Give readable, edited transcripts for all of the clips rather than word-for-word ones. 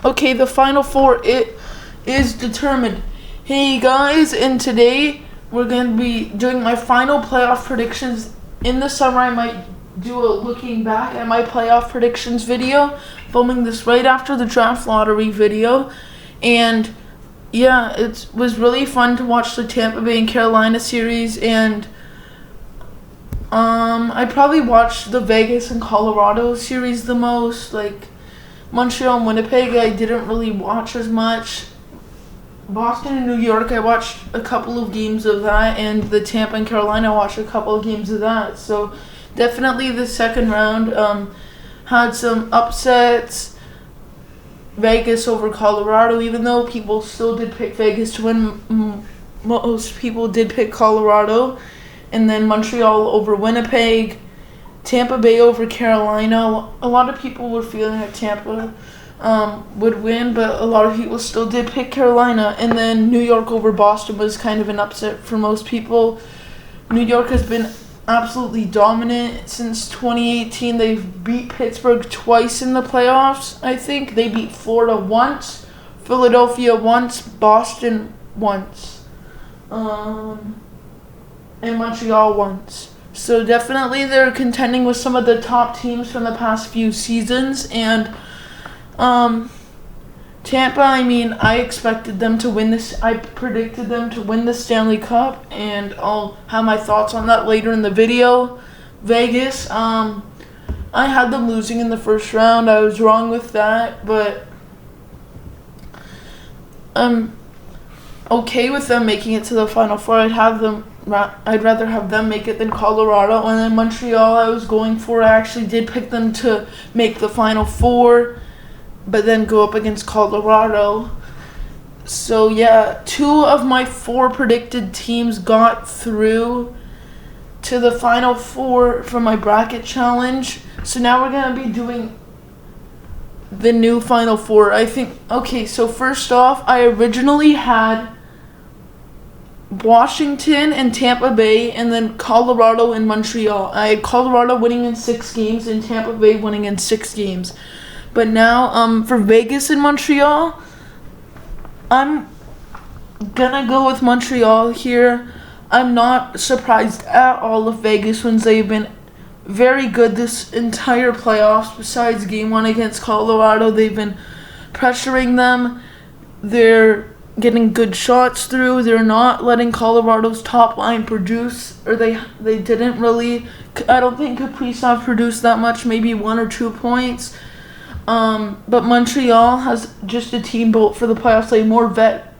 Okay, the final four, it is determined. Hey guys, and today we're going to be doing my final playoff predictions. In the summer, I might do a looking back at my playoff predictions video, filming this right after the draft lottery video. And yeah, it was really fun to watch the Tampa Bay and Carolina series, and I probably watched the Vegas and Colorado series the most. Like Montreal and Winnipeg, I didn't really watch as much. Boston and New York, I watched a couple of games of that, and the Tampa and Carolina, I watched a couple of games of that. So definitely the second round had some upsets. Vegas over Colorado, even though people still did pick Vegas to win, most people did pick Colorado. And then Montreal over Winnipeg, Tampa Bay over Carolina. A lot of people were feeling that Tampa would win, but a lot of people still did pick Carolina. And then New York over Boston was kind of an upset for most people. New York has been absolutely dominant since 2018. They've beat Pittsburgh twice in the playoffs, I think. They beat Florida once, Philadelphia once, Boston once, and Montreal once. So definitely they're contending with some of the top teams from the past few seasons. And Tampa, I expected them to win this. I predicted them to win the Stanley Cup, and I'll have my thoughts on that later in the video. Vegas, I had them losing in the first round. I was wrong with that, but I'm okay with them making it to the Final Four. I'd rather have them make it than Colorado. And then Montreal, I was going for. I actually did pick them to make the Final Four, but then go up against Colorado. So yeah, 2 of my 4 predicted teams got through to the Final Four for my bracket challenge. So now we're going to be doing the new Final Four. Okay, so first off, I originally had Washington and Tampa Bay, and then Colorado and Montreal. I had Colorado winning in 6 games and Tampa Bay winning in 6 games. But now, for Vegas and Montreal, I'm gonna go with Montreal here. I'm not surprised at all if Vegas wins. They've been very good this entire playoffs. Besides Game 1 against Colorado, they've been pressuring them. They're getting good shots through. They're not letting Colorado's top line produce, or they didn't really. I don't think Kaprizov produced that much, maybe 1 or 2 points. But Montreal has just a team built for the playoffs. They have more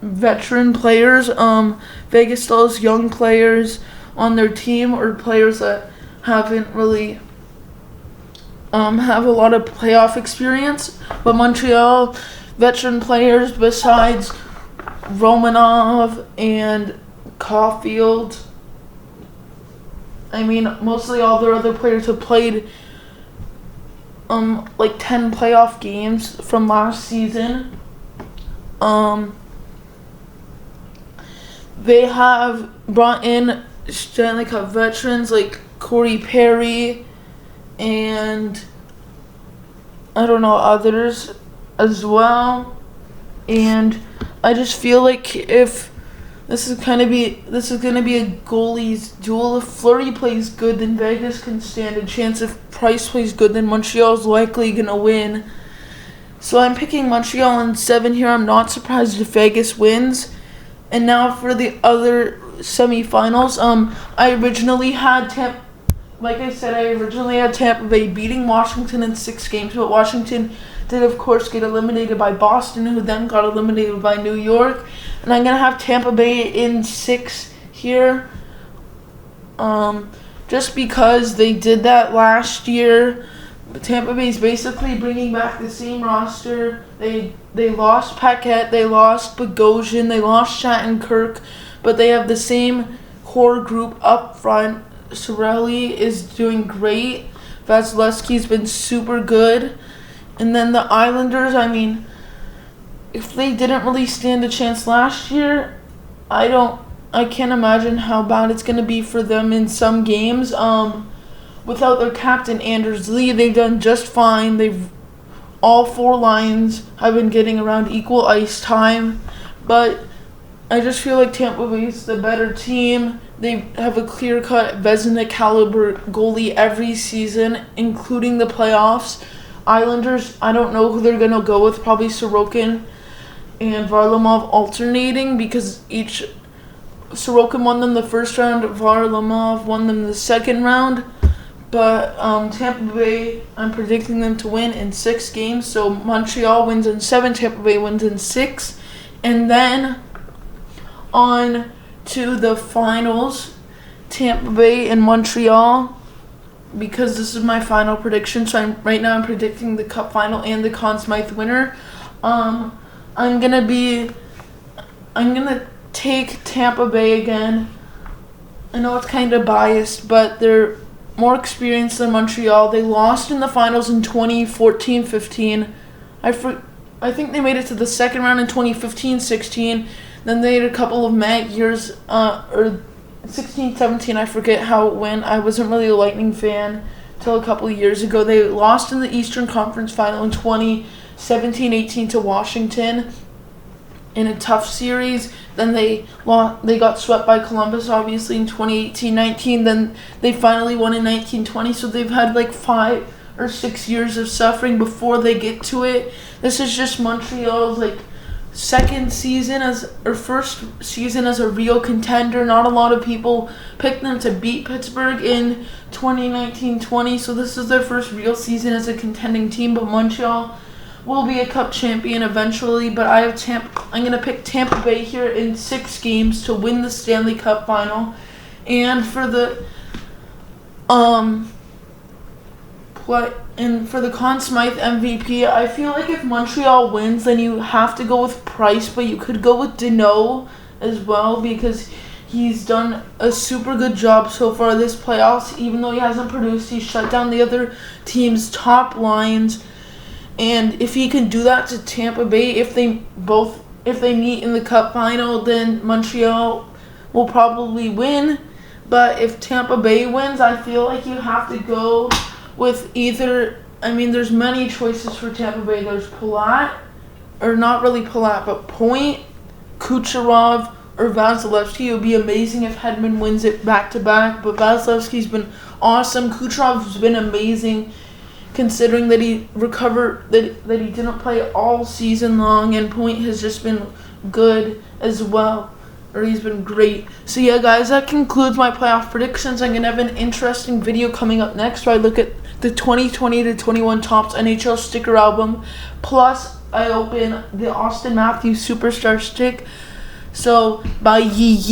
veteran players. Vegas still has young players on their team, or players that haven't really have a lot of playoff experience. But Montreal, veteran players besides Romanov and Caulfield. Mostly all their other players have played like 10 playoff games from last season. They have brought in Stanley Cup veterans like Corey Perry and others as well. And I just feel like if this is gonna be a goalies duel. If Fleury plays good, then Vegas can stand a chance. If Price plays good, then Montreal's likely gonna win. So I'm picking Montreal in 7 here. I'm not surprised if Vegas wins. And now for the other semifinals, I originally had Tampa Bay beating Washington in 6 games, but Washington did, of course, get eliminated by Boston, who then got eliminated by New York. And I'm going to have Tampa Bay in 6 here, just because they did that last year. Tampa Bay's basically bringing back the same roster. They lost Paquette, they lost Bogosian, they lost Shattenkirk, but they have the same core group up front. Cirelli is doing great. Vasilevsky's been super good. And then the Islanders, if they didn't really stand a chance last year, I can't imagine how bad it's going to be for them in some games. Without their captain, Anders Lee, they've done just fine. They've all 4 lines have been getting around equal ice time, but I just feel like Tampa Bay is the better team. They have a clear-cut Vezina caliber goalie every season, including the playoffs. Islanders, I don't know who they're going to go with, probably Sorokin and Varlamov alternating, because Sorokin won them the first round, Varlamov won them the second round. But Tampa Bay, I'm predicting them to win in 6 games. So Montreal wins in 7, Tampa Bay wins in 6. And then on to the finals, Tampa Bay and Montreal, because this is my final prediction. So right now I'm predicting the Cup final and the Conn Smythe winner. I'm gonna take Tampa Bay again. I know it's kind of biased, but they're more experienced than Montreal. They lost in the finals in 2014-15. I think they made it to the second round in 2015-16. Then they had a couple of mad years, or 16-17. I forget how it went. I wasn't really a Lightning fan till a couple of years ago. They lost in the Eastern Conference Final in 2017-18 to Washington in a tough series. Then they got swept by Columbus, obviously, in 2018-19. Then they finally won in 19-20. So they've had like 5 or 6 years of suffering before they get to it. This is just Montreal's first season as a real contender. Not a lot of people picked them to beat Pittsburgh in 2019-20. So this is their first real season as a contending team. But Montreal will be a Cup champion eventually, but I'm going to pick Tampa Bay here in 6 games to win the Stanley Cup final. And for the Conn Smythe MVP, I feel like if Montreal wins, then you have to go with Price, but you could go with Deneau as well, because he's done a super good job so far this playoffs. Even though he hasn't produced, he's shut down the other team's top lines. And if he can do that to Tampa Bay, if they meet in the Cup final, then Montreal will probably win. But if Tampa Bay wins, I feel like you have to go with either. I mean, there's many choices for Tampa Bay. There's Palat, or not really Palat, but Point, Kucherov, or Vasilevsky. It would be amazing if Hedman wins it back-to-back. But Vasilevsky's been awesome. Kucherov's been amazing, considering that he recovered, that he didn't play all season long, and Point has just been good as well, or he's been great. So yeah, guys, that concludes my playoff predictions. I'm gonna have an interesting video coming up next where I look at the 2020-21 Topps NHL sticker album, plus I open the Austin Matthews Superstar stick. So bye. Yee.